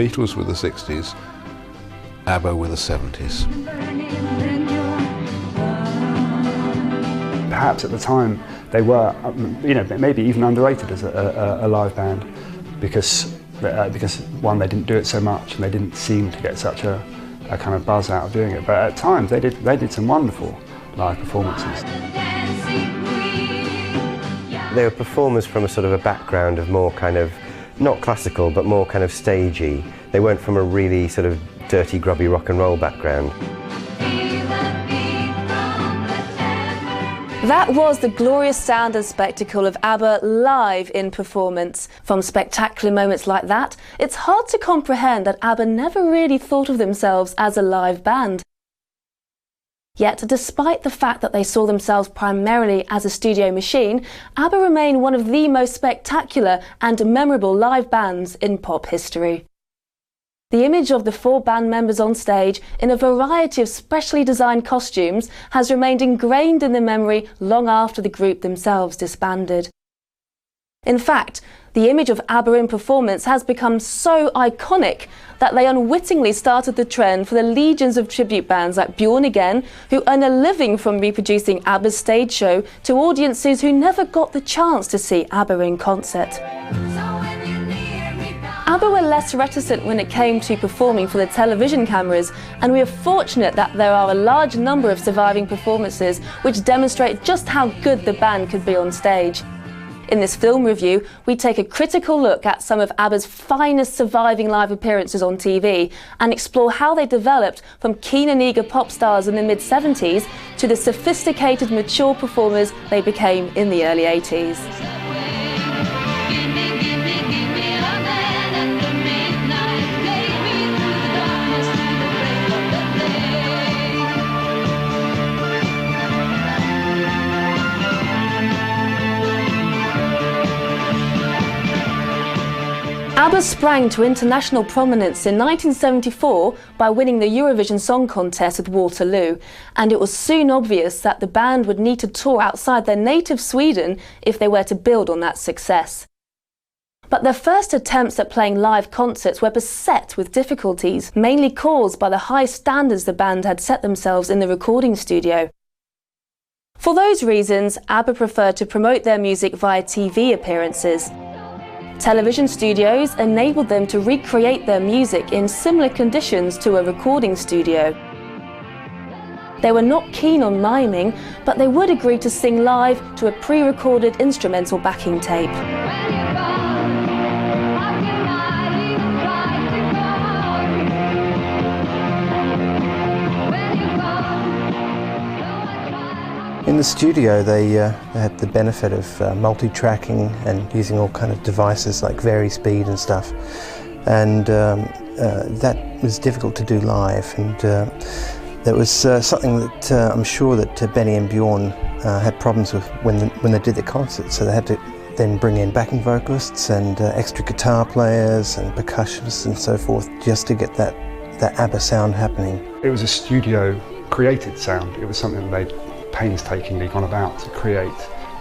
Beatles were the 60s, Abba were the 70s. Perhaps at the time they were, maybe even underrated as a live band because one, they didn't do it so much and they didn't seem to get such a kind of buzz out of doing it. But at times they did some wonderful live performances. They were performers from a sort of a background of more kind of, not classical, but more kind of stagey. They weren't from a really sort of dirty, grubby rock and roll background. That was the glorious sound and spectacle of Abba live in performance. From spectacular moments like that, it's hard to comprehend that Abba never really thought of themselves as a live band. Yet, despite the fact that they saw themselves primarily as a studio machine, Abba remain one of the most spectacular and memorable live bands in pop history. The image of the 4 band members on stage in a variety of specially designed costumes has remained ingrained in the memory long after the group themselves disbanded. In fact, the image of Abba in performance has become so iconic that they unwittingly started the trend for the legions of tribute bands like Bjorn Again, who earn a living from reproducing Abba's stage show to audiences who never got the chance to see Abba in concert. Abba were less reticent when it came to performing for the television cameras, and we are fortunate that there are a large number of surviving performances which demonstrate just how good the band could be on stage. In this film review, we take a critical look at some of Abba's finest surviving live appearances on TV and explore how they developed from keen and eager pop stars in the mid-70s to the sophisticated, mature performers they became in the early 80s. Abba sprang to international prominence in 1974 by winning the Eurovision Song Contest with Waterloo, and it was soon obvious that the band would need to tour outside their native Sweden if they were to build on that success. But their first attempts at playing live concerts were beset with difficulties, mainly caused by the high standards the band had set themselves in the recording studio. For those reasons, Abba preferred to promote their music via TV appearances. Television studios enabled them to recreate their music in similar conditions to a recording studio. They were not keen on miming, but they would agree to sing live to a pre-recorded instrumental backing tape. In the studio they had the benefit of multi-tracking and using all kind of devices like vari-speed and stuff, and that was difficult to do live, and that was something that I'm sure that Benny and Bjorn had problems with when they did their concerts, so they had to then bring in backing vocalists and extra guitar players and percussionists and so forth just to get that Abba sound happening. It was a studio created sound. It was something that they'd painstakingly gone about to create,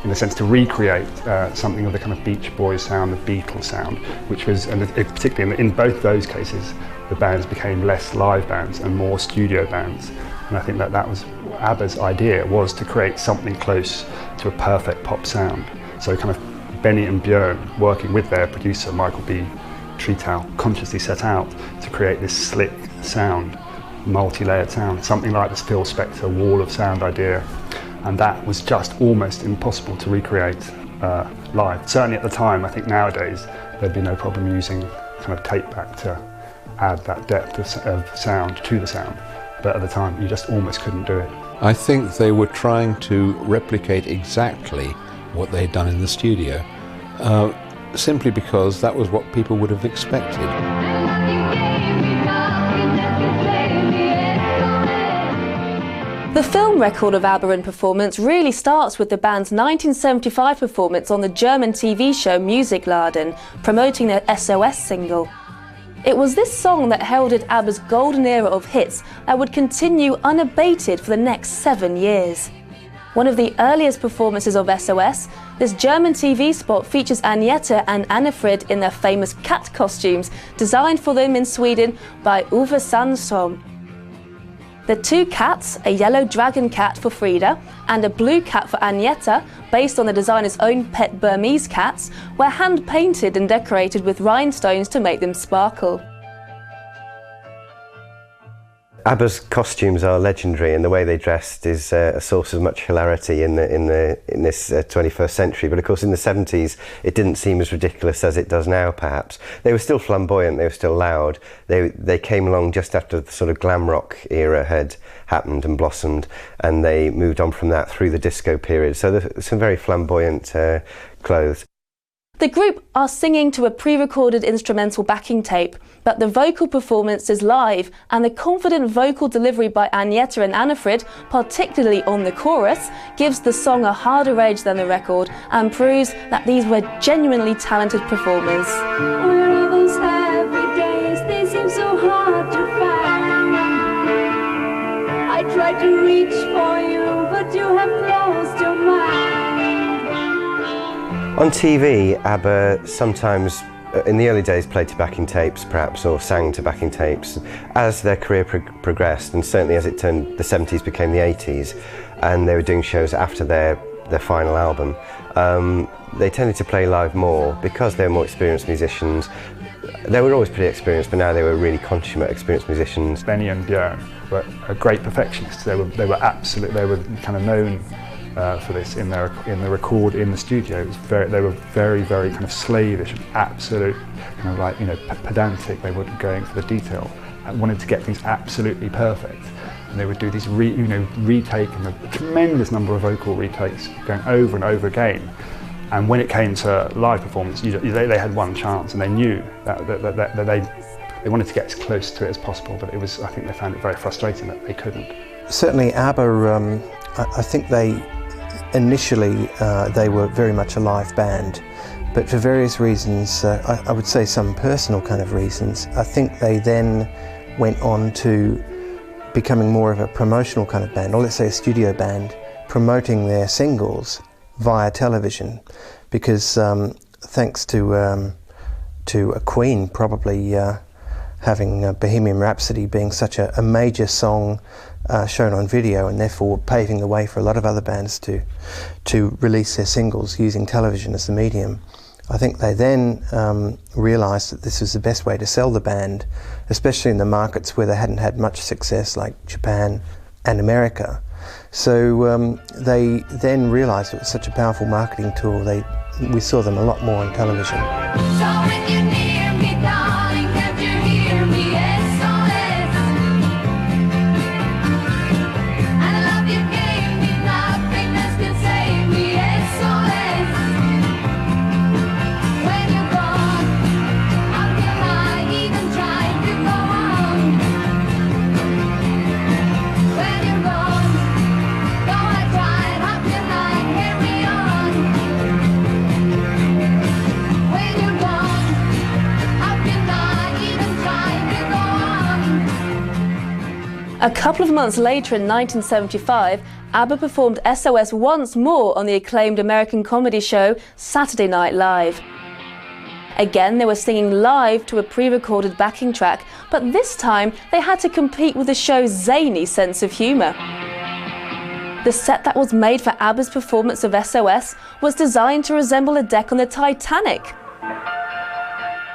in a sense to recreate something of the kind of Beach Boys sound, the Beatles sound, which was, and particularly in both those cases, the bands became less live bands and more studio bands. And I think that was Abba's idea, was to create something close to a perfect pop sound. So kind of Benny and Bjorn, working with their producer Michael B. Tretow, consciously set out to create this slick sound, multi-layered sound, something like this Phil Spector wall of sound idea, and that was just almost impossible to recreate live. Certainly at the time. I think nowadays there'd be no problem using kind of tape back to add that depth of sound to the sound, but at the time you just almost couldn't do it. I think they were trying to replicate exactly what they'd done in the studio, simply because that was what people would have expected. The film record of Abba in performance really starts with the band's 1975 performance on the German TV show Musikladen, promoting their SOS single. It was this song that heralded Abba's golden era of hits that would continue unabated for the next 7 years. One of the earliest performances of SOS, this German TV spot features Agneta and Annefrid in their famous cat costumes, designed for them in Sweden by Uwe Sandström. The two cats, a yellow dragon cat for Frida and a blue cat for Agneta, based on the designer's own pet Burmese cats, were hand-painted and decorated with rhinestones to make them sparkle. Abba's costumes are legendary, and the way they dressed is a source of much hilarity in this 21st century. But of course, in the 70s, it didn't seem as ridiculous as it does now. Perhaps they were still flamboyant, they were still loud. They came along just after the sort of glam rock era had happened and blossomed, and they moved on from that through the disco period. So there's some very flamboyant clothes. The group are singing to a pre-recorded instrumental backing tape, but the vocal performance is live, and the confident vocal delivery by Agneta and Annefrid, particularly on the chorus, gives the song a harder edge than the record and proves that these were genuinely talented performers. Where are those happy days? They seem so hard to find. I tried to reach for you, but you have closed your mind. On TV, Abba sometimes, in the early days, played to backing tapes perhaps, or sang to backing tapes. As their career progressed, and certainly as it turned, the 70s became the 80s, and they were doing shows after their final album, they tended to play live more because they were more experienced musicians. They were always pretty experienced, but now they were really consummate, experienced musicians. Benny and Bjorn were great perfectionists. They were kind of known for this in the record in the studio. They were very kind of slavish, absolute kind of like, you know, pedantic. They were going for the detail and wanted to get things absolutely perfect. And they would do these retaking a tremendous number of vocal retakes, going over and over again. And when it came to live performance, they had one chance, and they knew that they wanted to get as close to it as possible. But I think they found it very frustrating that they couldn't. Certainly, Abba, I think initially they were very much a live band, but for various reasons, I would say some personal kind of reasons, I think they then went on to becoming more of a promotional kind of band, or let's say a studio band, promoting their singles via television, because thanks to a Queen probably having Bohemian Rhapsody being such a major song shown on video, and therefore paving the way for a lot of other bands to release their singles using television as the medium. I think they then realised that this was the best way to sell the band, especially in the markets where they hadn't had much success, like Japan and America. So they then realised it was such a powerful marketing tool. We saw them a lot more on television. So when you're near me, darling, can't you hear me? SOS. And the love you gave me, nothing else can save me. SOS. When you're gone, how can I even try to go on? When you're gone, though I tried, how can I carry on? When you're gone, how can I even try to go on? A couple of months later in 1975, Abba performed SOS once more on the acclaimed American comedy show Saturday Night Live. Again, they were singing live to a pre-recorded backing track, but this time they had to compete with the show's zany sense of humour. The set that was made for Abba's performance of SOS was designed to resemble a deck on the Titanic.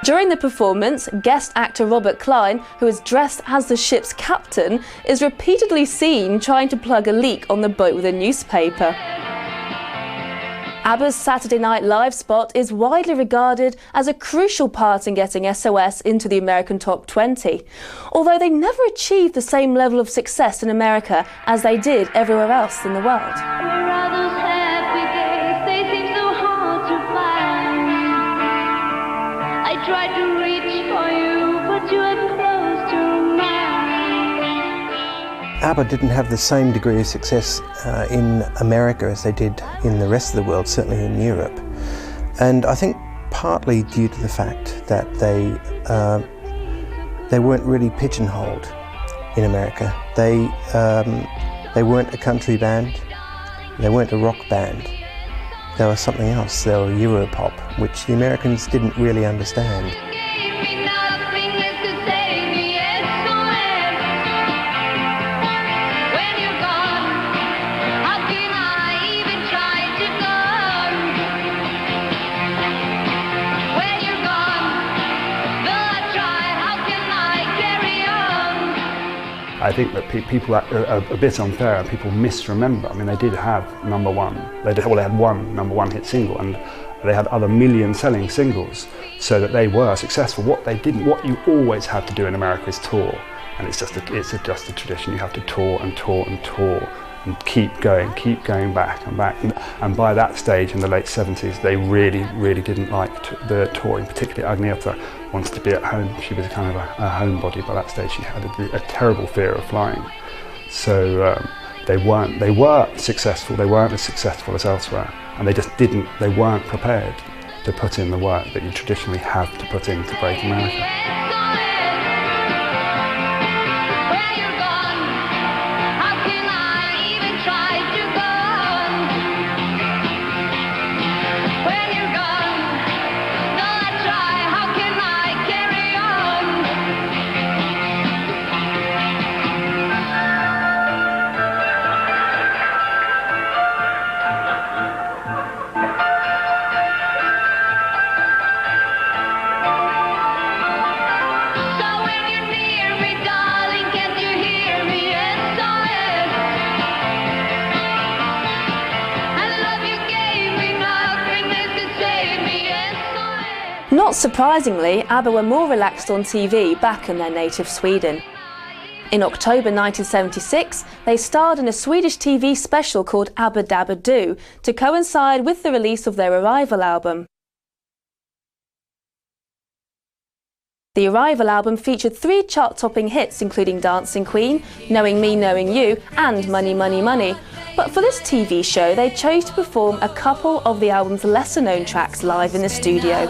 During the performance, guest actor Robert Klein, who is dressed as the ship's captain, is repeatedly seen trying to plug a leak on the boat with a newspaper. Abba's Saturday Night Live spot is widely regarded as a crucial part in getting SOS into the American Top 20, although they never achieved the same level of success in America as they did everywhere else in the world. Where are those happy days? They seem so hard to find. I tried to reach for you, but you have closed your mind. Abba didn't have the same degree of success in America as they did in the rest of the world, certainly in Europe. And I think partly due to the fact that they weren't really pigeonholed in America. They weren't a country band. They weren't a rock band. They were something else. They were Europop, which the Americans didn't really understand. I think that people are a bit unfair and people misremember. I mean, they did have number one. They had one number one hit single, and they had other million-selling singles, so that they were successful. What they didn't, what you always have to do in America is tour, and it's just a tradition. You have to tour and tour and tour, and keep going back and back. And by that stage, in the late 70s, they really didn't like the touring. Particularly Agneta wanted to be at home. She was kind of a homebody by that stage. She had a terrible fear of flying. So they were successful. They weren't as successful as elsewhere, and they weren't prepared to put in the work that you traditionally have to put in to break America. Not surprisingly, Abba were more relaxed on TV back in their native Sweden. In October 1976, they starred in a Swedish TV special called Abba Dabba Doo to coincide with the release of their Arrival album. The Arrival album featured 3 chart-topping hits including Dancing Queen, Knowing Me, Knowing You and Money, Money, Money. But for this TV show, they chose to perform a couple of the album's lesser-known tracks live in the studio.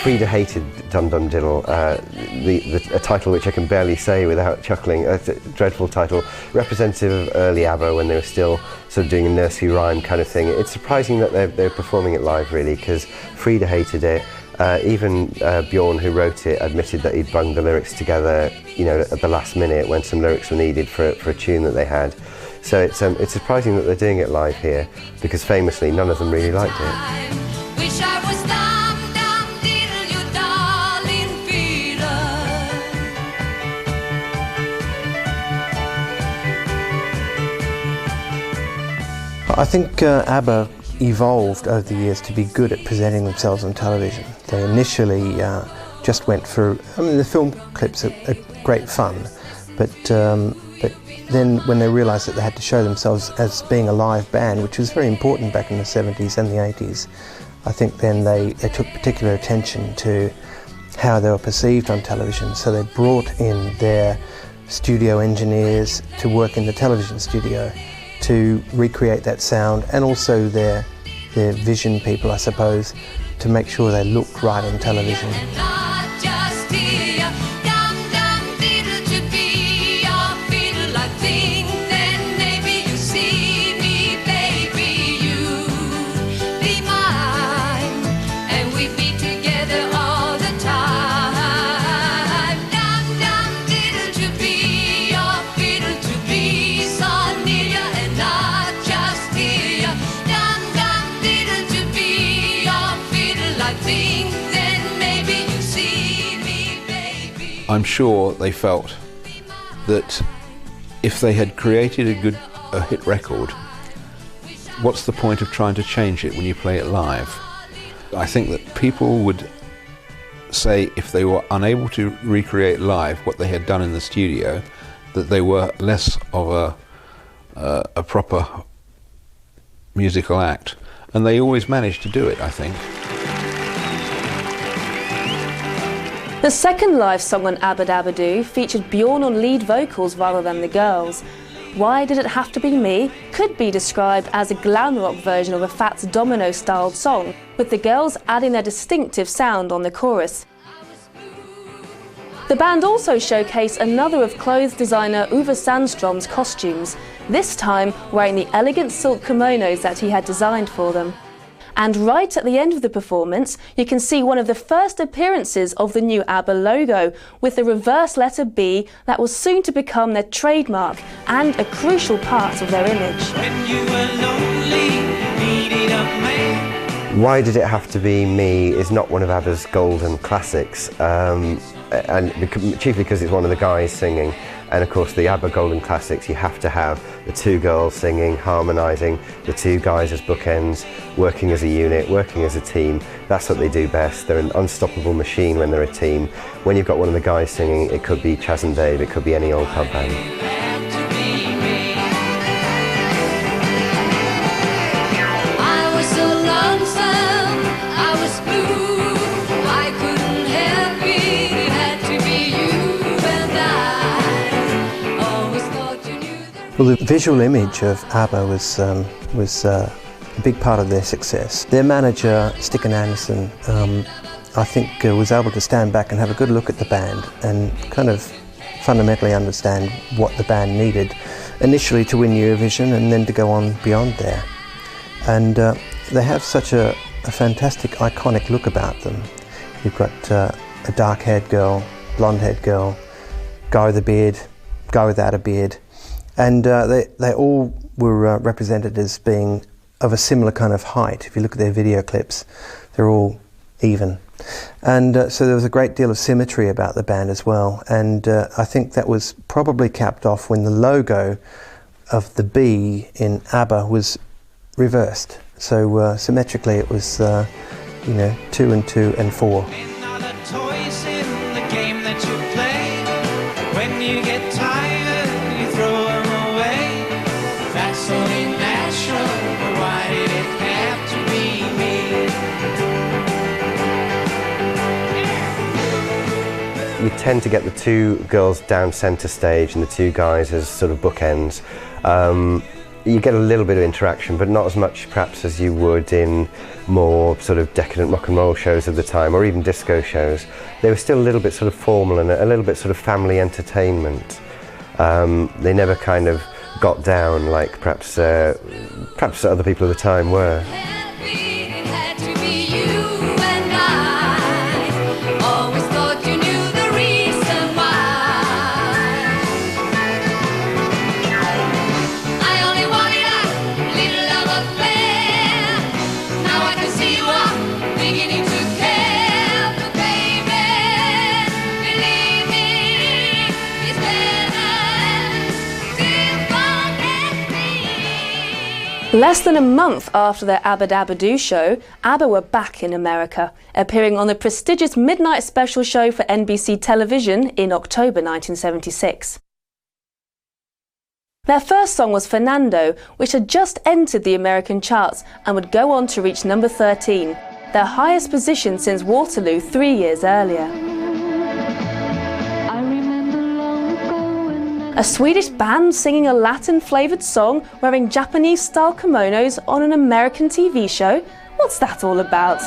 Frida hated Dum Dum Diddle, a title which I can barely say without chuckling, a dreadful title, representative of early ABBA when they were still sort of doing a nursery rhyme kind of thing. It's surprising that they're performing it live, really, because Frida hated it. Even Bjorn, who wrote it, admitted that he'd bunged the lyrics together, you know, at the last minute when some lyrics were needed for a tune that they had. So it's surprising that they're doing it live here, because famously none of them really liked it. I think ABBA evolved over the years to be good at presenting themselves on television. They initially just went for, I mean, the film clips are great fun, but then when they realised that they had to show themselves as being a live band, which was very important back in the 70s and the 80s, I think then they took particular attention to how they were perceived on television. So they brought in their studio engineers to work in the television studio to recreate that sound, and also their vision people, I suppose, to make sure they looked right on television. I'm sure they felt that if they had created a hit record, what's the point of trying to change it when you play it live? I think that people would say if they were unable to recreate live what they had done in the studio, that they were less of a proper musical act. And they always managed to do it, I think. The second live song on Abba Dabba Doo featured Bjorn on lead vocals rather than the girls. Why Did It Have to Be Me could be described as a glam rock version of a Fats Domino-styled song, with the girls adding their distinctive sound on the chorus. The band also showcased another of clothes designer Uwe Sandstrom's costumes, this time wearing the elegant silk kimonos that he had designed for them. And right at the end of the performance, you can see one of the first appearances of the new ABBA logo, with the reverse letter B that was soon to become their trademark and a crucial part of their image. When you were lonely, needed a man. Why Did It Have to Be Me is not one of ABBA's golden classics, and chiefly because it's one of the guys singing. And of course, the ABBA golden classics, you have to have the two girls singing, harmonising, the two guys as bookends, working as a unit, working as a team. That's what they do best. They're an unstoppable machine when they're a team. When you've got one of the guys singing, it could be Chas and Dave, it could be any old pub band. Well, the visual image of ABBA was a big part of their success. Their manager, Stickan Andersson, I think was able to stand back and have a good look at the band and kind of fundamentally understand what the band needed, initially to win Eurovision and then to go on beyond there. And they have such a fantastic, iconic look about them. You've got a dark-haired girl, blonde-haired girl, guy with a beard, guy without a beard. And they all were represented as being of a similar kind of height. If you look at their video clips, they're all even. And so there was a great deal of symmetry about the band as well. And I think that was probably capped off when the logo of the B in ABBA was reversed. So symmetrically it was, 2 and 2 and 4. You tend to get the two girls down centre stage and the two guys as sort of bookends. You get a little bit of interaction, but not as much perhaps as you would in more sort of decadent rock and roll shows of the time, or even disco shows. They were still a little bit sort of formal and a little bit sort of family entertainment. They never kind of got down like perhaps other people of the time were. Less than a month after their Abba Dabba Doo show, ABBA were back in America, appearing on the prestigious midnight special show for NBC television in October 1976. Their first song was Fernando, which had just entered the American charts and would go on to reach number 13, their highest position since Waterloo 3 years earlier. A Swedish band singing a Latin-flavoured song wearing Japanese-style kimonos on an American TV show? What's that all about?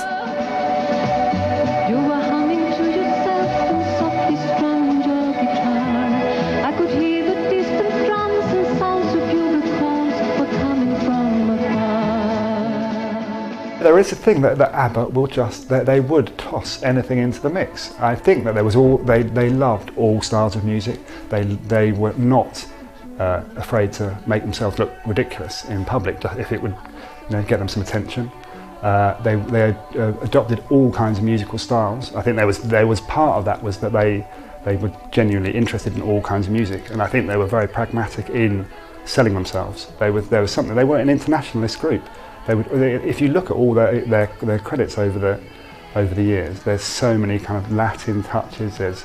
You were humming to yourself and softly strummed your guitar. I could hear the distant drums and sounds of bugle calls were coming from afar. There is a thing that ABBA will they would toss anything into the mix. I think that they loved all styles of music. They were not afraid to make themselves look ridiculous in public if it would get them some attention. They adopted all kinds of musical styles. I think there was part of that was that they were genuinely interested in all kinds of music, and I think they were very pragmatic in selling themselves. They were something. They were an internationalist group. If you look at all their credits over the years, there's so many kind of Latin touches. There's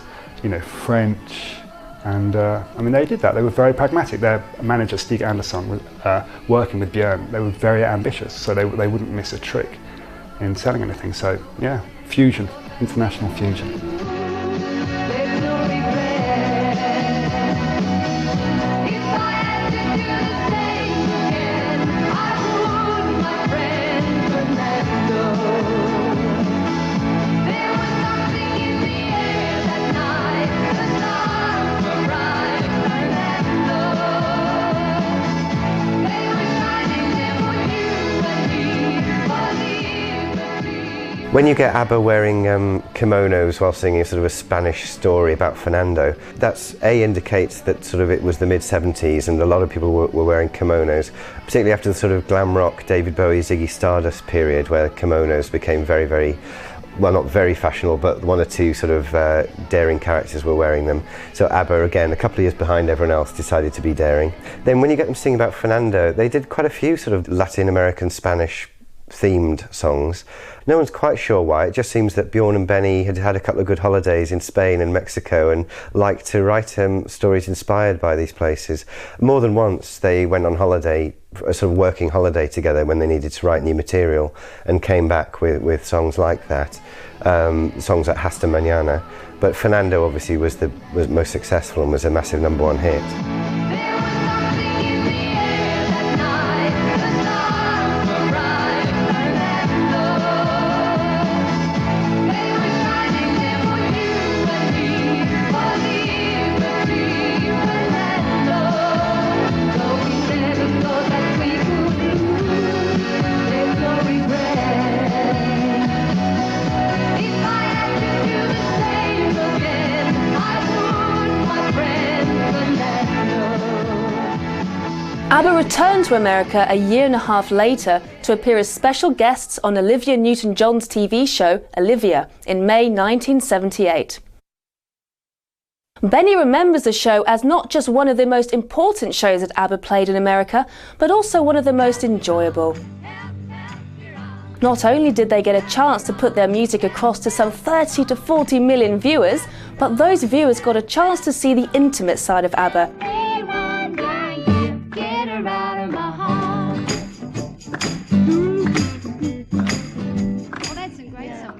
French. And they did that. They were very pragmatic. Their manager, Stig Andersson, was working with Bjorn. They were very ambitious, so they wouldn't miss a trick in selling anything. So yeah, fusion, international fusion. There's no regret. If I had to do When you get Abba wearing kimonos while singing sort of a Spanish story about Fernando, that's indicates that sort of it was the mid-70s and a lot of people were wearing kimonos, particularly after the sort of glam rock David Bowie, Ziggy Stardust period where kimonos became very, very, well, not very fashionable, but one or two sort of daring characters were wearing them. So Abba, again, a couple of years behind everyone else, decided to be daring. Then when you get them singing about Fernando, they did quite a few sort of Latin American, Spanish themed songs. No one's quite sure why. It just seems that Bjorn and Benny had had a couple of good holidays in Spain and Mexico and liked to write stories inspired by these places. More than once they went on holiday, a sort of working holiday together when they needed to write new material, and came back with songs like that, songs like Hasta Mañana. But Fernando obviously was most successful and was a massive #1 hit. Abba returned to America a year and a half later to appear as special guests on Olivia Newton-John's TV show Olivia in May 1978. Benny remembers the show as not just one of the most important shows that Abba played in America, but also one of the most enjoyable. Not only did they get a chance to put their music across to some 30 to 40 million viewers, but those viewers got a chance to see the intimate side of Abba.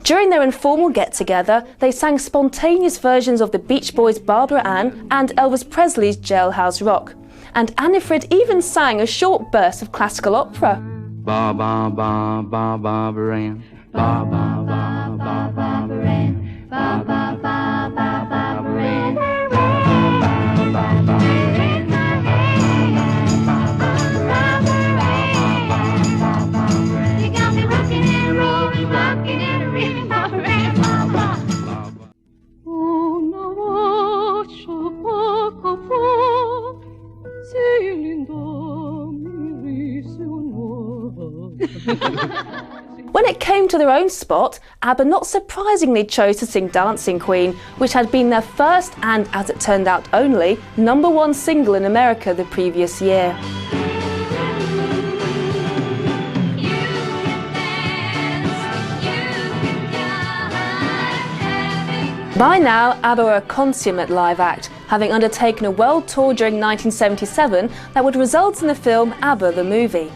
During their informal get-together, they sang spontaneous versions of the Beach Boys' Barbara Ann and Elvis Presley's Jailhouse Rock. And Annifrid even sang a short burst of classical opera. Ba ba ba ba Barbara Ann, ba ba ba ba Barbara Ann, ba ba ba ba Barbara Ann, ba ba ba ba. You got me rocking and rolling, rocking and reeling, Barbara Ann, ba ba. Una voce poco fa, si lindo mi risuonava. When it came to their own spot, Abba not surprisingly chose to sing Dancing Queen, which had been their first and, as it turned out, only #1 single in America the previous year. By now, Abba were a consummate live act, having undertaken a world tour during 1977 that would result in the film Abba the Movie.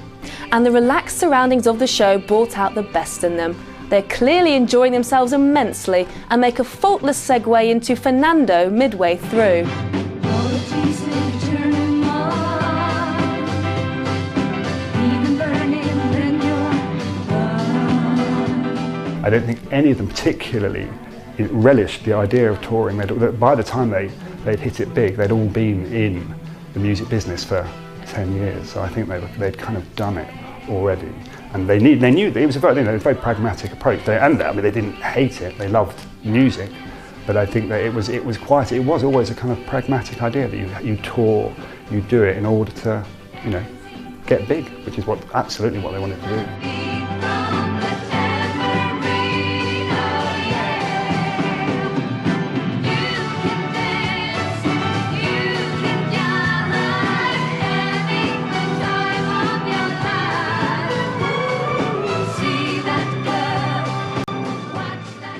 And the relaxed surroundings of the show brought out the best in them. They're clearly enjoying themselves immensely and make a faultless segue into Fernando midway through. I don't think any of them particularly relished the idea of touring. By the time they'd hit it big, they'd all been in the music business for 10 years, so I think they'd kind of done it already. And they knew that it was a very pragmatic approach. They didn't hate it, they loved music, but I think that it was always a kind of pragmatic idea that you tour, you do it in order to, get big, which is absolutely what they wanted to do.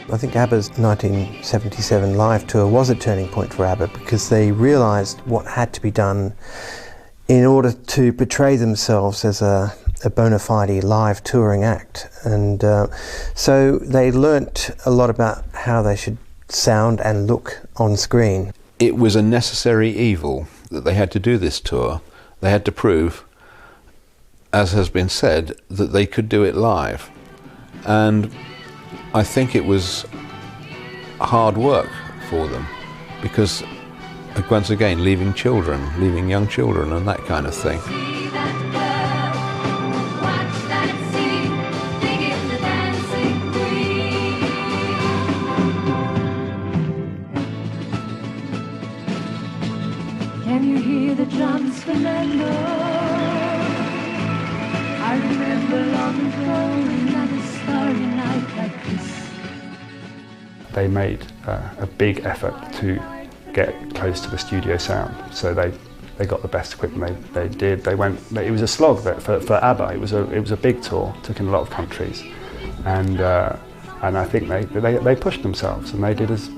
I think ABBA's 1977 live tour was a turning point for ABBA because they realised what had to be done in order to portray themselves as a bona fide live touring act. And so they learnt a lot about how they should sound and look on screen. It was a necessary evil that they had to do this tour. They had to prove, as has been said, that they could do it live. And I think it was hard work for them because, once again, leaving young children and that kind of thing. the drums, Fernando. I remember long ago, another starry night like this. They made a big effort to get close to the studio sound, so they got the best equipment they did. It was a slog for Abba. It was a big tour, took in a lot of countries, and I think they pushed themselves, and they did as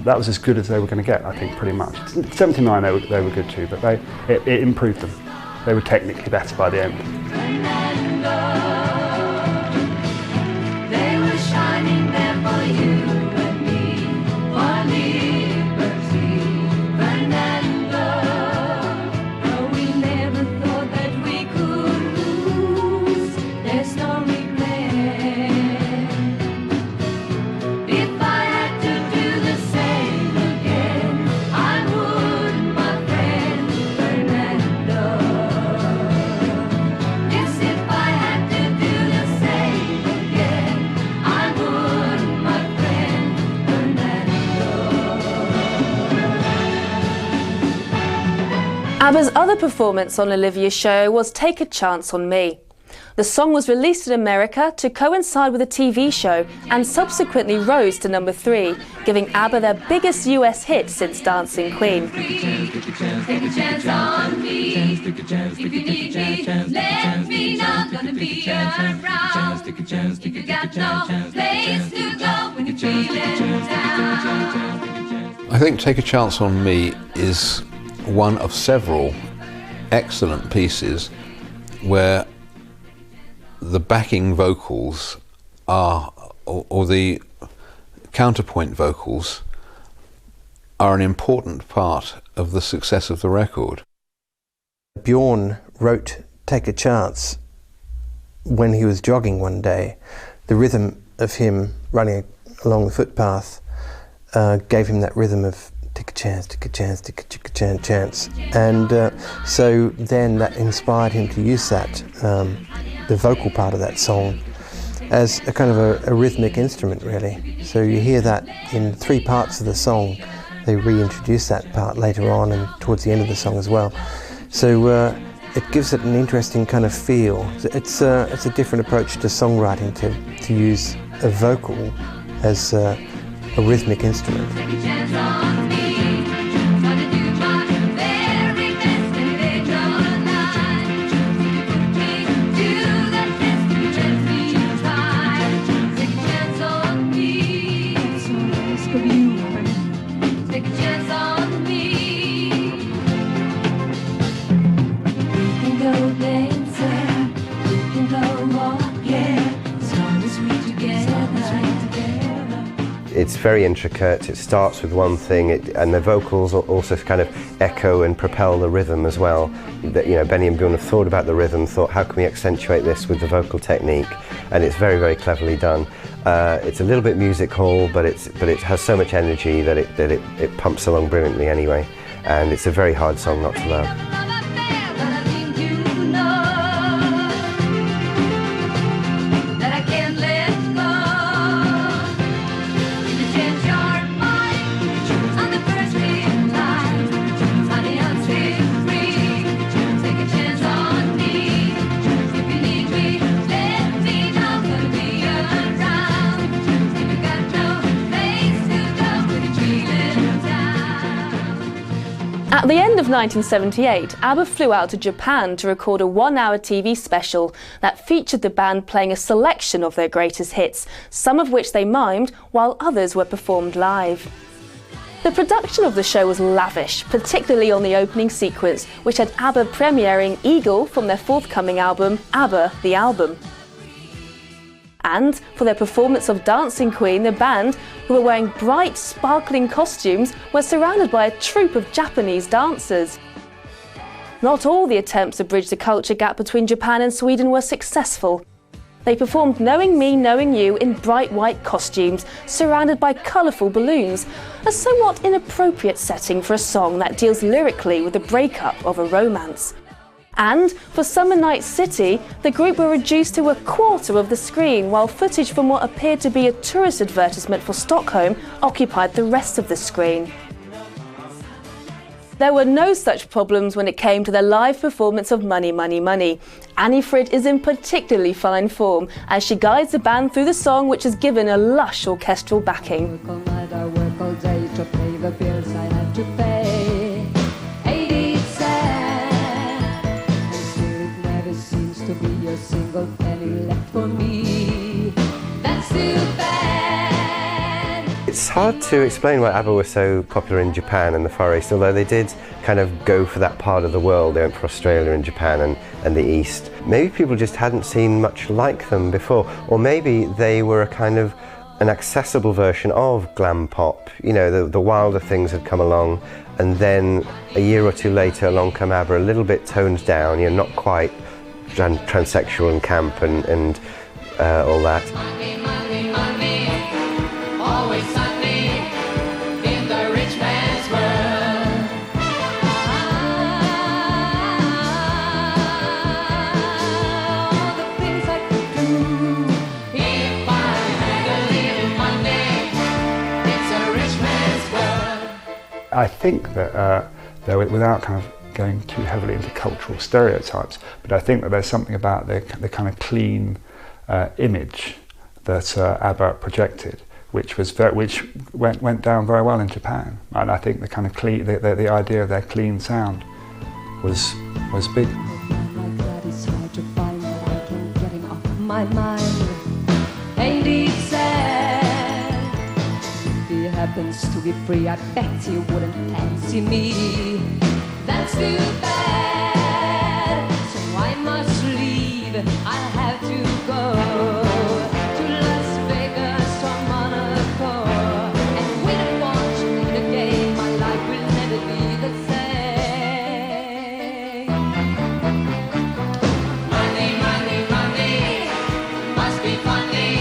that was as good as they were going to get. I think pretty much. 79 they were good too, but it improved them. They were technically better by the end. They were shining there for you and me, for liberty, Fernando. Oh, we never thought that we could lose. There's no regret. If I had to do the same again, I would, my friend Fernando. Yes, if I had to do the same again, I would, my friend Fernando. ABBA's other performance on Olivia's show was Take a Chance on Me. The song was released in America to coincide with a TV show and subsequently rose to number 3, giving ABBA their biggest US hit since Dancing Queen. Take a chance on me. If you need me, let me know. Gonna be around. If you got no place to go when you're feeling down. I think Take a Chance on Me is one of several excellent pieces where the backing vocals are, or the counterpoint vocals are an important part of the success of the record. Bjorn wrote Take a Chance when he was jogging one day. The rhythm of him running along the footpath gave him that rhythm of take a chance, take a chance, take a chance. And so then that inspired him to use that, the vocal part of that song, as a kind of a rhythmic instrument, really. So you hear that in 3 parts of the song. They reintroduce that part later on and towards the end of the song as well. So it gives it an interesting kind of feel. It's a different approach to songwriting to use a vocal as a rhythmic instrument. It's very intricate. It starts with one thing, and the vocals also kind of echo and propel the rhythm as well. Benny and Bjorn have thought about the rhythm, thought how can we accentuate this with the vocal technique, and it's very, very cleverly done. It's a little bit music hall, but it has so much energy that it pumps along brilliantly anyway, and it's a very hard song not to love. At the end of 1978, ABBA flew out to Japan to record a 1-hour TV special that featured the band playing a selection of their greatest hits, some of which they mimed while others were performed live. The production of the show was lavish, particularly on the opening sequence, which had ABBA premiering Eagle from their forthcoming album, ABBA the Album. And for their performance of Dancing Queen, the band, who were wearing bright, sparkling costumes, were surrounded by a troupe of Japanese dancers. Not all the attempts to bridge the culture gap between Japan and Sweden were successful. They performed Knowing Me, Knowing You in bright white costumes, surrounded by colourful balloons, a somewhat inappropriate setting for a song that deals lyrically with the breakup of a romance. And for Summer Night City, the group were reduced to a quarter of the screen, while footage from what appeared to be a tourist advertisement for Stockholm occupied the rest of the screen. There were no such problems when it came to their live performance of Money, Money, Money. Annie Frid is in particularly fine form as she guides the band through the song, which is given a lush orchestral backing. Work all night, I work all day to pay the bills I have to pay. 80 cents, and still it never seems to be a single penny left for me. That's too bad. It's hard to explain why ABBA was so popular in Japan and the Far East, although they did kind of go for that part of the world. They went for Australia and Japan and the East. Maybe people just hadn't seen much like them before, or maybe they were a kind of an accessible version of glam pop. You know, the wilder things had come along, and then a year or two later along come ABBA, a little bit toned down, you know, not quite transsexual and camp and all that. Money, money, money, always sunny in the rich man's world. All the things I could do if I had a little money. It's a rich man's world. I think that without kind of going too heavily into cultural stereotypes, but I think that there's something about the kind of clean image that ABBA projected, which went down very well in Japan, and I think the kind of clean, the idea of their clean sound was big. Like that is hard to find, I can't get him off my mind. Ain't it sad? If he happens to be free, I bet he wouldn't fancy me. That's too bad. So I must leave. I have to go to Las Vegas or Monaco. And we don't want to leave the game. My life will never be the same. Money, money, money must be funny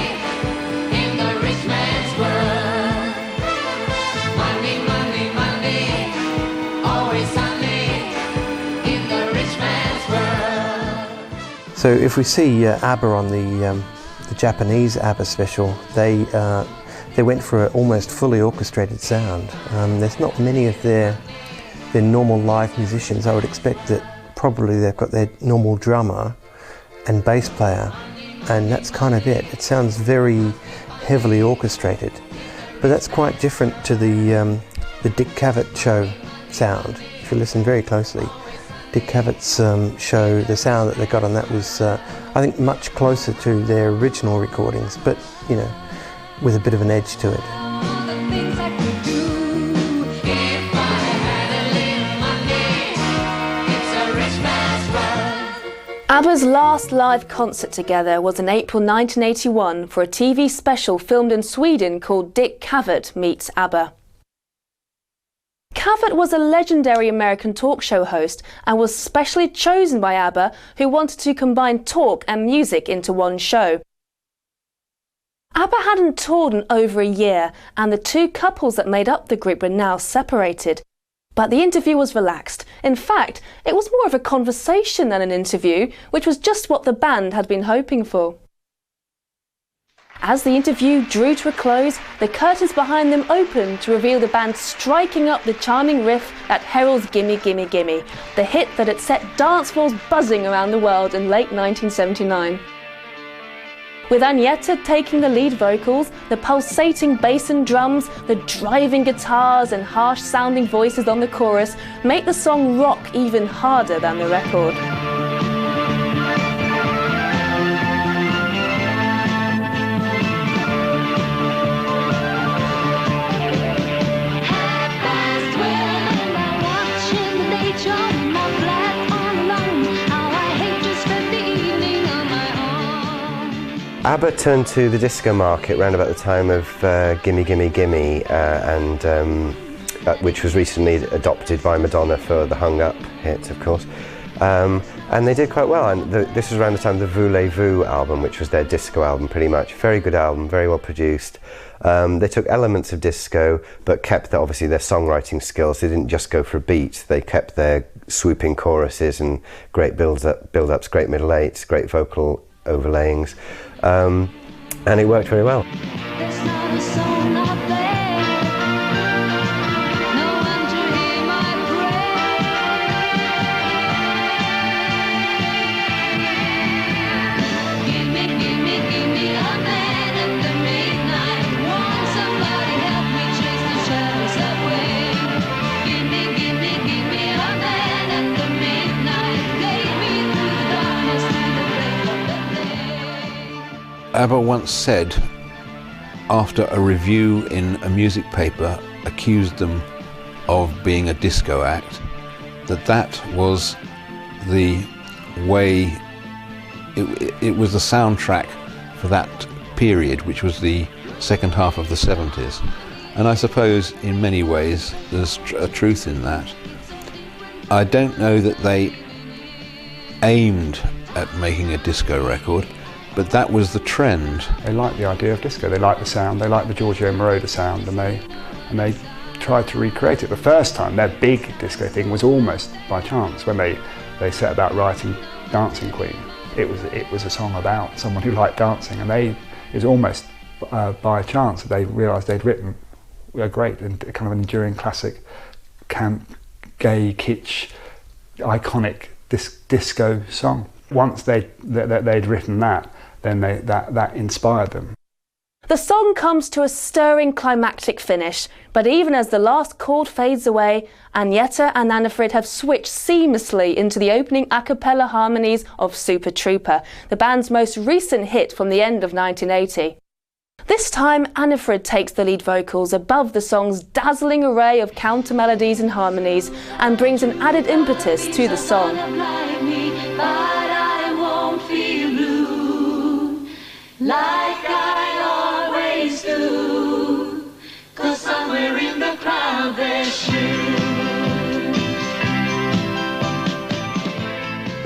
in the rich man's world. Money, money, money, always sunny in the rich man's world. So if we see ABBA on the Japanese ABBA special, they went for an almost fully orchestrated sound. There's not many of their normal live musicians. I would expect that probably they've got their normal drummer and bass player, and that's kind of it. It sounds very heavily orchestrated, but that's quite different to the Dick Cavett show sound. If you listen very closely, Dick Cavett's show, the sound that they got on that was, I think, much closer to their original recordings, but, you know, with a bit of an edge to it. All the things I could do if I had a little money. It's a rich man's world. ABBA's last live concert together was in April 1981 for a TV special filmed in Sweden called Dick Cavett Meets ABBA. Cavett was a legendary American talk show host and was specially chosen by ABBA, who wanted to combine talk and music into one show. ABBA hadn't toured in over a year, and the two couples that made up the group were now separated. But the interview was relaxed. In fact, it was more of a conversation than an interview, which was just what the band had been hoping for. As the interview drew to a close, the curtains behind them opened to reveal the band striking up the charming riff that heralds Gimme Gimme Gimme, the hit that had set dance floors buzzing around the world in late 1979. With Agneta taking the lead vocals, the pulsating bass and drums, the driving guitars and harsh-sounding voices on the chorus make the song rock even harder than the record. ABBA turned to the disco market around about the time of Gimme Gimme Gimme, which was recently adopted by Madonna for the Hung Up hit, of course. And they did quite well, and this was around the time of the Voulez-Vous album, which was their disco album pretty much. Very good album, very well produced. They took elements of disco, but kept obviously their songwriting skills. They didn't just go for a beat, they kept their swooping choruses and great build-ups, great middle eights, great vocal overlayings. And it worked very well. There's not a song out there, no one to hear my prayer. Abba once said, after a review in a music paper accused them of being a disco act, that was the way, it was the soundtrack for that period, which was the second half of the 70s. And I suppose in many ways there's a truth in that. I don't know that they aimed at making a disco record, but that was the trend. They liked the idea of disco, they liked the sound, they liked the Giorgio Moroder sound, and they tried to recreate it. The first time, their big disco thing was almost by chance when they set about writing Dancing Queen. It was a song about someone who liked dancing, and it was almost by chance that they realised they'd written a great and kind of an enduring classic, camp, gay, kitsch, iconic disco song. Once they'd written that, then that inspired them. The song comes to a stirring climactic finish, but even as the last chord fades away, Agneta and Annifrid have switched seamlessly into the opening a cappella harmonies of Super Trooper, the band's most recent hit from the end of 1980. This time, Annifrid takes the lead vocals above the song's dazzling array of counter melodies and harmonies and brings an added impetus to the song. Like I always do, 'cause somewhere in the crowd there's you.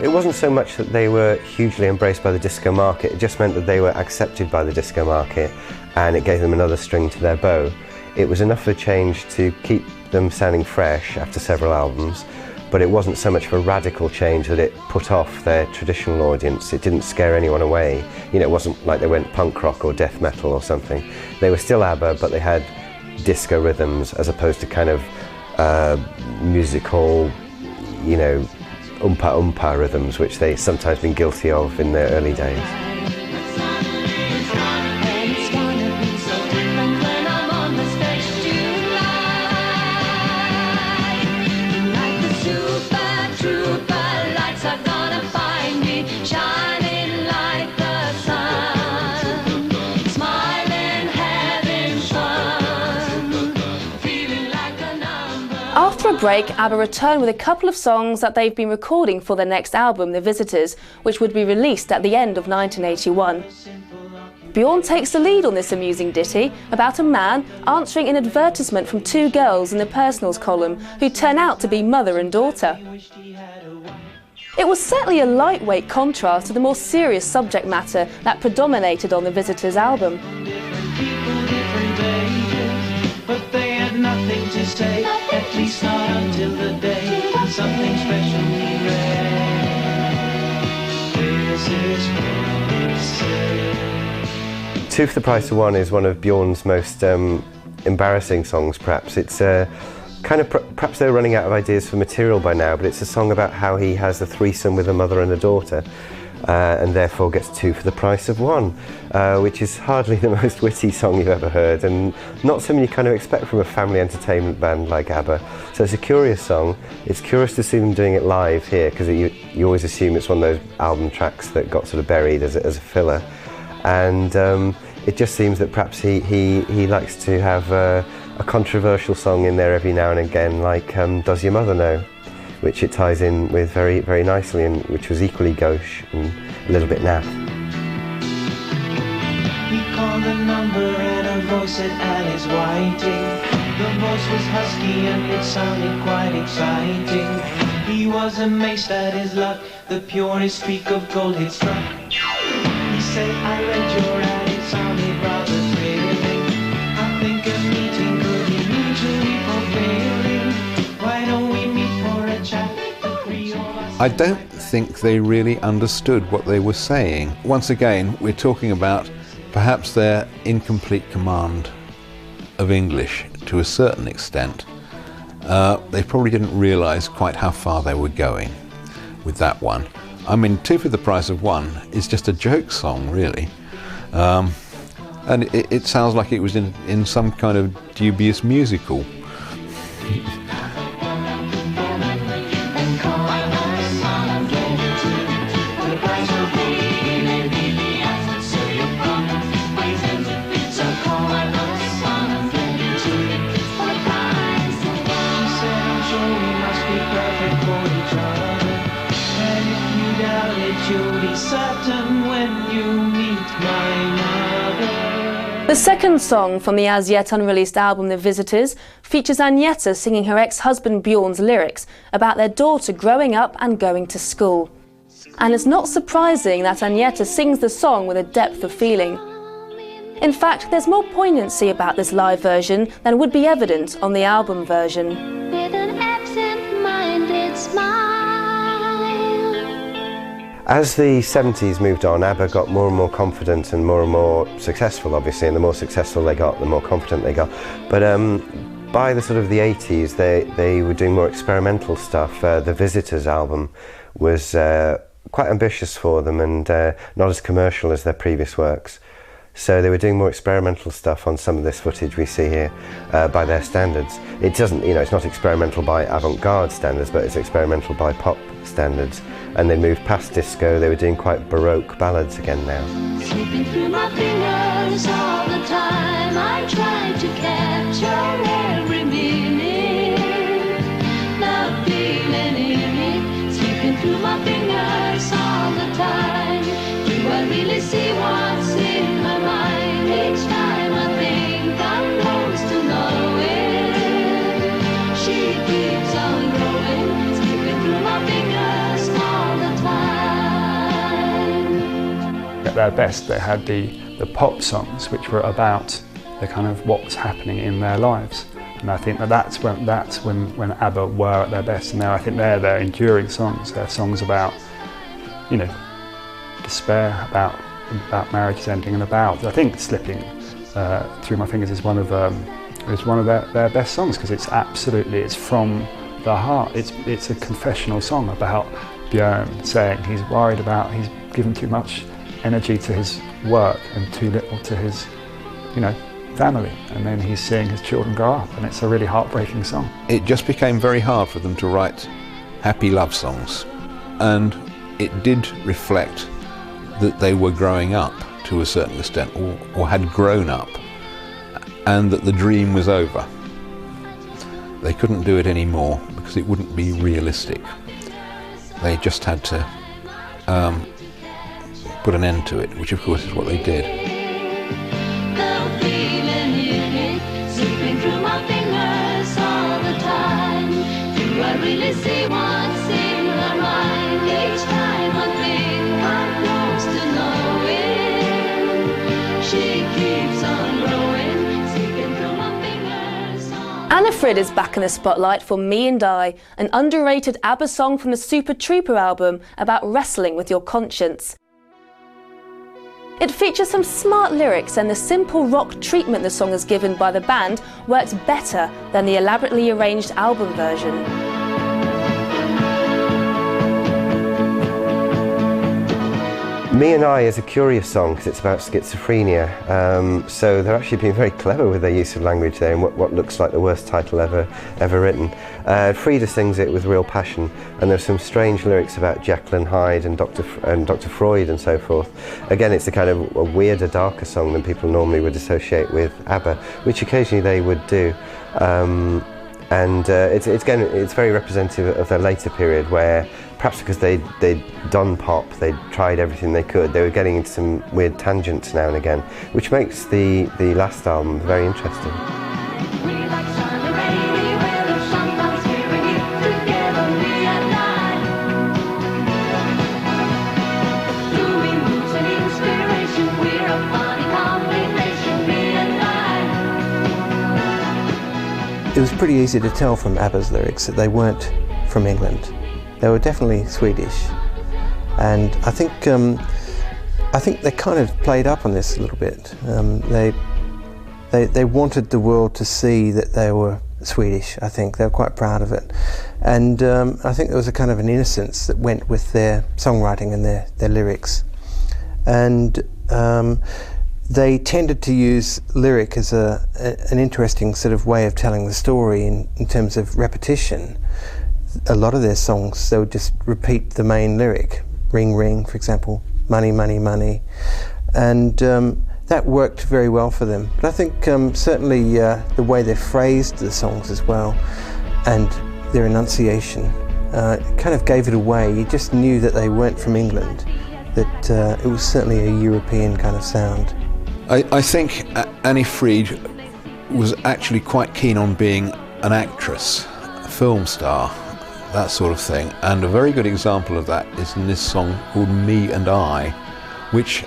It wasn't so much that they were hugely embraced by the disco market, it just meant that they were accepted by the disco market and it gave them another string to their bow. It was enough of a change to keep them sounding fresh after several albums, but it wasn't so much of a radical change that it put off their traditional audience. It didn't scare anyone away. You know, it wasn't like they went punk rock or death metal or something. They were still ABBA, but they had disco rhythms as opposed to kind of musical, you know, oompa rhythms, which they sometimes been guilty of in their early days. After a break, ABBA return with a couple of songs that they've been recording for their next album, The Visitors, which would be released at the end of 1981. Bjorn takes the lead on this amusing ditty about a man answering an advertisement from two girls in the personals column who turn out to be mother and daughter. It was certainly a lightweight contrast to the more serious subject matter that predominated on The Visitors album. But they had nothing to say, at least not until the day something specially rare. This is what they say. Two for the Price of One is one of Bjorn's most embarrassing songs, perhaps. It's kind of, perhaps they're running out of ideas for material by now, but it's a song about how he has a threesome with a mother and a daughter. And therefore gets two for the price of one, which is hardly the most witty song you've ever heard and not something you kind of expect from a family entertainment band like ABBA. So it's a curious song. It's curious to see them doing it live here because you always assume it's one of those album tracks that got sort of buried as a filler. And it just seems that perhaps he likes to have a controversial song in there every now and again, like Does Your Mother Know?, which it ties in with very, very nicely, and which was equally gauche and a little bit naff. He called the number and a voice said Alice Whiting. The voice was husky and it sounded quite exciting. He was amazed at his luck, the purest streak of gold he'd struck. He said, I read your ad, it sounded rather thrilling. I think a meeting could be mutually fulfilling. Why don't we meet for a chat? I don't think they really understood what they were saying. Once again, we're talking about perhaps their incomplete command of English to a certain extent. They probably didn't realise quite how far they were going with that one. I mean, Two for the Price of One is just a joke song, really. And it sounds like it was in some kind of dubious musical. but you'll be certain when you meet my mother. The second song from the as yet unreleased album The Visitors features Agneta singing her ex-husband Bjorn's lyrics about their daughter growing up and going to school. And it's not surprising that Agneta sings the song with a depth of feeling. In fact, there's more poignancy about this live version than would be evident on the album version. With an absent-minded smile. As the 70s moved on, Abba got more and more confident and more successful, obviously, and the more successful they got, the more confident they got. But by the sort of the 80s, they were doing more experimental stuff. The Visitors album was quite ambitious for them and not as commercial as their previous works. So they were doing more experimental stuff on some of this footage we see here by their standards. It doesn't, it's not experimental by avant-garde standards, but it's experimental by pop standards. And they moved past disco, they were doing quite Baroque ballads again now. Slipping through my fingers all the time, I tried to capture every minute. Now feeling in it, slipping through my fingers all the time. Do I really see what's in my mind? Each time I think I'm close to knowing. She keeps on growing, slipping through my fingers all the time. At their best, they had the pop songs, which were about the kind of what was happening in their lives. And I think that's when ABBA were at their best. And now I think they're their enduring songs. They're songs about, despair, about marriages ending, and about, I think, Slipping Through My Fingers is one of their best songs, because it's from the heart. It's a confessional song about Bjorn saying he's worried about, he's given too much energy to his work and too little to his, family, and then he's seeing his children grow up, and it's a really heartbreaking song. It just became very hard for them to write happy love songs, and it did reflect that they were growing up to a certain extent, or had grown up, and that the dream was over. They couldn't do it anymore because it wouldn't be realistic. They just had to put an end to it, which of course is what they did. Really see what's in her mind. Each time I think I'm close to knowing. She keeps on growing, slipping through my fingers. Anna Frid is back in the spotlight for Me and I, an underrated ABBA song from the Super Trooper album about wrestling with your conscience. It features some smart lyrics, and the simple rock treatment the song is given by the band works better than the elaborately arranged album version. Me and I is a curious song because it's about schizophrenia, so they're actually being very clever with their use of language there, and what looks like the worst title ever written. Frida sings it with real passion, and there's some strange lyrics about Jekyll and Hyde and Dr. Freud and so forth. Again, it's a kind of a weirder, darker song than people normally would associate with ABBA, which occasionally they would do. It's very representative of their later period, where perhaps because they'd done pop, they'd tried everything they could, they were getting into some weird tangents now and again, which makes the last album very interesting. It was pretty easy to tell from ABBA's lyrics that they weren't from England. They were definitely Swedish, and I think they kind of played up on this a little bit. They wanted the world to see that they were Swedish. I think they were quite proud of it, and I think there was a kind of an innocence that went with their songwriting and their lyrics, and they tended to use lyric as an interesting sort of way of telling the story in terms of repetition. A lot of their songs, they would just repeat the main lyric. Ring, ring, for example, money, money, money. And that worked very well for them. But I think certainly the way they phrased the songs as well, and their enunciation kind of gave it away. You just knew that they weren't from England, that it was certainly a European kind of sound. I think Annie Fried was actually quite keen on being an actress, a film star, that sort of thing. And a very good example of that is in this song called Me and I, which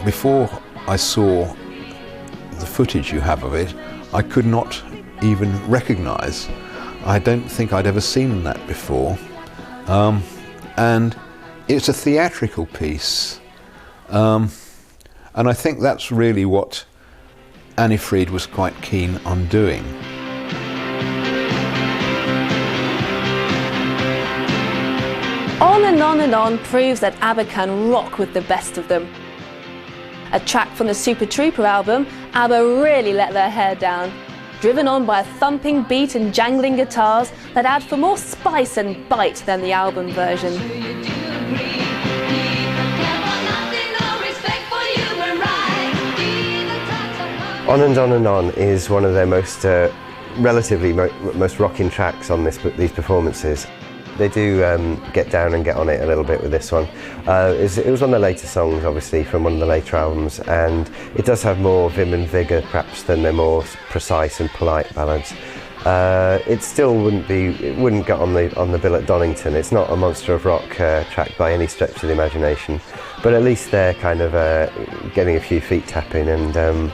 before I saw the footage you have of it, I could not even recognise. I don't think I'd ever seen that before. And it's a theatrical piece. And I think that's really what Annie Fried was quite keen on doing. On and On proves that ABBA can rock with the best of them. A track from the Super Trooper album, ABBA really let their hair down, driven on by a thumping beat and jangling guitars that add for more spice and bite than the album version. On and On is one of their most relatively most rocking tracks on these performances. They do get down and get on it a little bit with this one. It was one of the later songs, obviously, from one of the later albums, and it does have more vim and vigour, perhaps, than their more precise and polite ballads. It still wouldn't get on the bill at Donington. It's not a monster of rock track by any stretch of the imagination, but at least they're kind of getting a few feet tapping and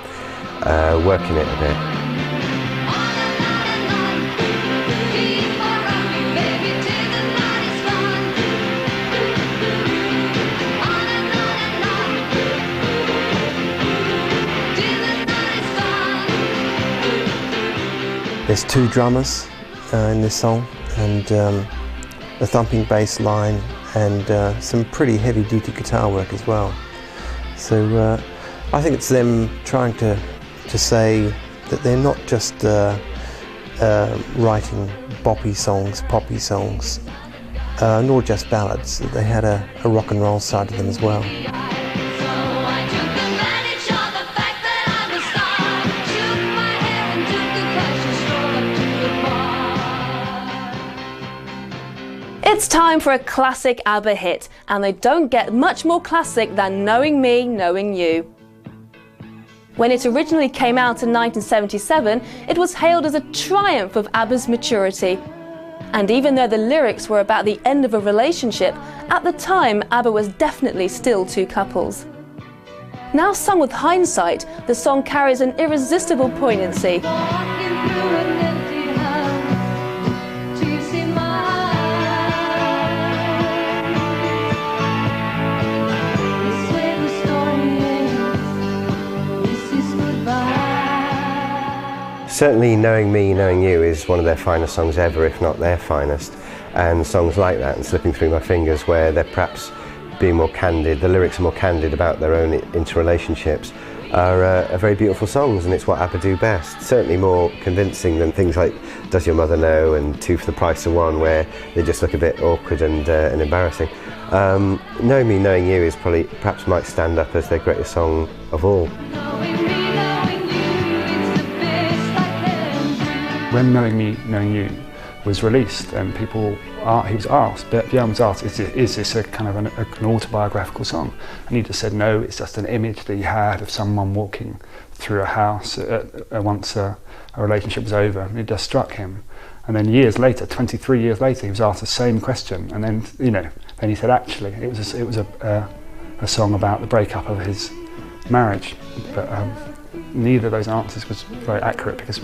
working it a bit. There's two drummers in this song, and a thumping bass line, and some pretty heavy-duty guitar work as well. So I think it's them trying to say that they're not just writing boppy songs, poppy songs, nor just ballads. They had a rock and roll side to them as well. It's time for a classic ABBA hit, and they don't get much more classic than Knowing Me, Knowing You. When it originally came out in 1977, it was hailed as a triumph of ABBA's maturity. And even though the lyrics were about the end of a relationship, at the time ABBA was definitely still two couples. Now sung with hindsight, the song carries an irresistible poignancy. Certainly Knowing Me, Knowing You is one of their finest songs ever, if not their finest. And songs like that, and Slipping Through My Fingers, where they're perhaps being more candid, the lyrics are more candid about their own interrelationships, are very beautiful songs, and it's what ABBA do best. Certainly more convincing than things like Does Your Mother Know and Two for the Price of One, where they just look a bit awkward and embarrassing. Knowing Me, Knowing You is perhaps might stand up as their greatest song of all. When Knowing Me, Knowing You was released, and he was asked, Bjorn was asked, is this a kind of an autobiographical song? And he just said, no, it's just an image that he had of someone walking through a house once a relationship was over, and it just struck him. And then years later, 23 years later, he was asked the same question, and then then he said, actually, it was a song about the breakup of his marriage. But neither of those answers was very accurate, because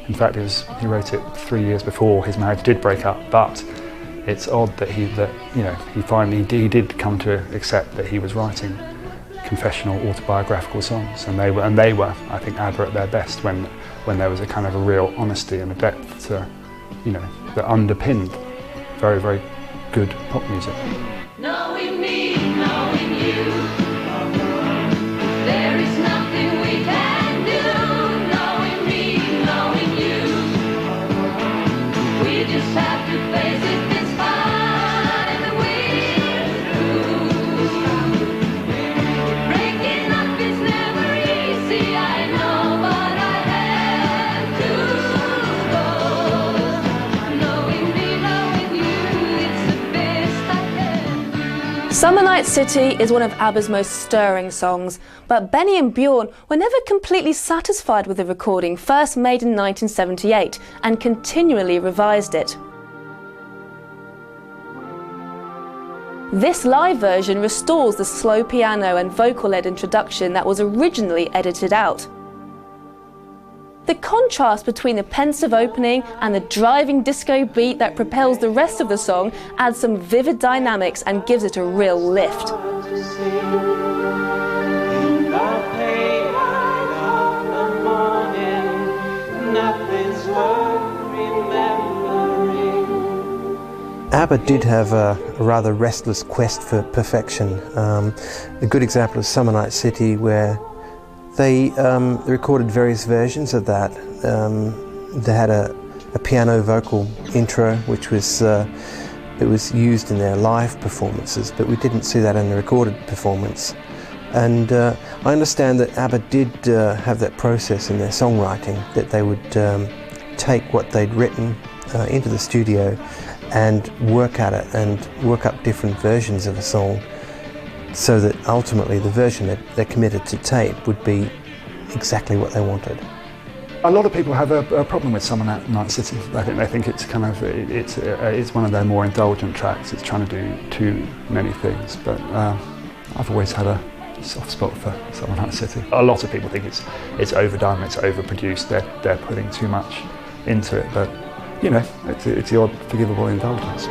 in fact, he wrote it 3 years before his marriage did break up. But it's odd that he did come to accept that he was writing confessional, autobiographical songs, and they were, I think, ABBA at their best when there was a kind of a real honesty and a depth to, that underpinned very, very good pop music. Knowing me, knowing you, there is nothing we can do. Knowing me, knowing you, we just have to face it this time and we're through. Breaking up is never easy, I know, but I have to go. Knowing me, knowing you. Summer Night City is one of ABBA's most stirring songs, but Benny and Bjorn were never completely satisfied with the recording first made in 1978 and continually revised it. This live version restores the slow piano and vocal-led introduction that was originally edited out. The contrast between the pensive opening and the driving disco beat that propels the rest of the song adds some vivid dynamics and gives it a real lift. ABBA did have a rather restless quest for perfection. A good example is Summer Night City, where they recorded various versions of that. They had a piano vocal intro, which was it was used in their live performances, but we didn't see that in the recorded performance. And I understand that ABBA did have that process in their songwriting, that they would take what they'd written into the studio and work at it and work up different versions of a song, so that ultimately the version that they committed to tape would be exactly what they wanted. A lot of people have a problem with Summer Night City. They think it's kind of it's one of their more indulgent tracks. It's trying to do too many things, but I've always had a soft spot for Summer Night City. A lot of people think it's overdone, it's overproduced. They're putting too much into it, but you know, it's the odd forgivable indulgence.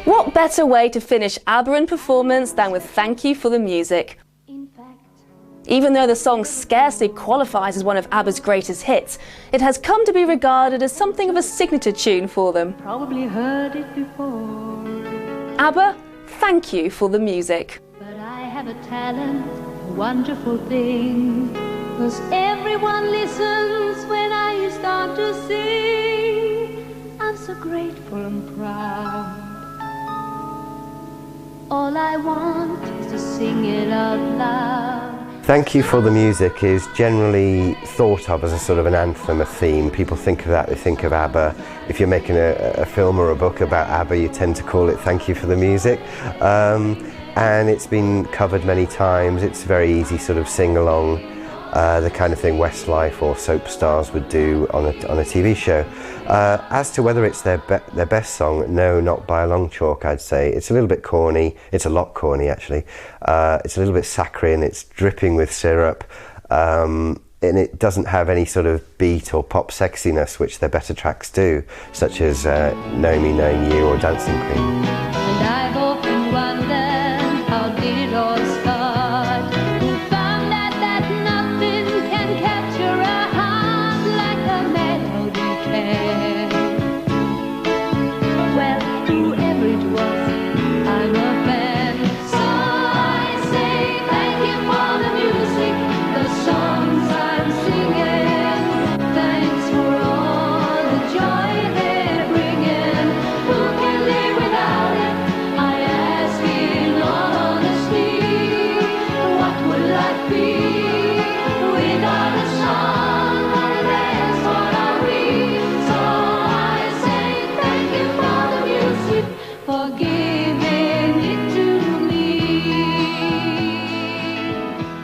What better way to finish ABBA in performance than with Thank You for the Music? Even though the song scarcely qualifies as one of ABBA's greatest hits, it has come to be regarded as something of a signature tune for them. Probably heard it before. ABBA, Thank You for the Music. But I have a talent, a wonderful thing, 'cause everyone listens when I start to sing. I'm so grateful and proud. All I want is to sing it out loud. Thank You for the Music is generally thought of as a sort of an anthem, a theme. People think of that, they think of ABBA. If you're making a film or a book about ABBA, you tend to call it Thank You for the Music. And it's been covered many times. It's very easy sort of sing-along, the kind of thing Westlife or soap stars would do on a TV show. As to whether it's their best song, no, not by a long chalk, I'd say. It's a little bit corny. It's a lot corny, actually. It's a little bit saccharine. It's dripping with syrup. And it doesn't have any sort of beat or pop sexiness, which their better tracks do, such as Know Me, Knowing You or Dancing Queen. And I've often wondered, how did it all start? Who found that nothing can capture a heart like a melody can? Well, whoever it was, I'm a fan. So I say thank you for the music, the songs I'm singing. Thanks for all the joy they're bringing. Who can live without it? I ask in all honesty. What would life be without a song? Unless what are we? So I say thank you for the music, for giving it to me.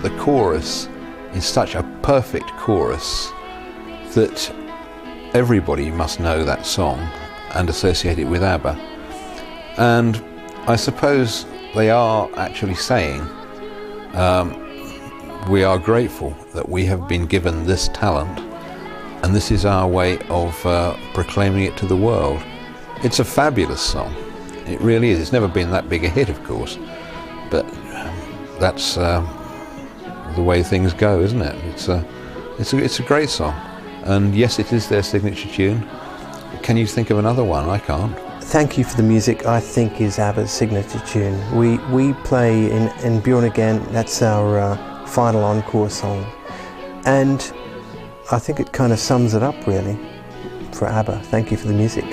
The chorus is such a perfect chorus that everybody must know that song and associate it with ABBA. And I suppose they are actually saying, we are grateful that we have been given this talent, and this is our way of proclaiming it to the world. It's a fabulous song. It really is. It's never been that big a hit, of course, but that's the way things go, isn't it? It's a great song, and yes, it is their signature tune. Can you think of another one? I can't. Thank You for the Music, I think, is ABBA's signature tune. We play in Bjorn Again, that's our final encore song. And I think it kind of sums it up, really, for ABBA. Thank you for the music.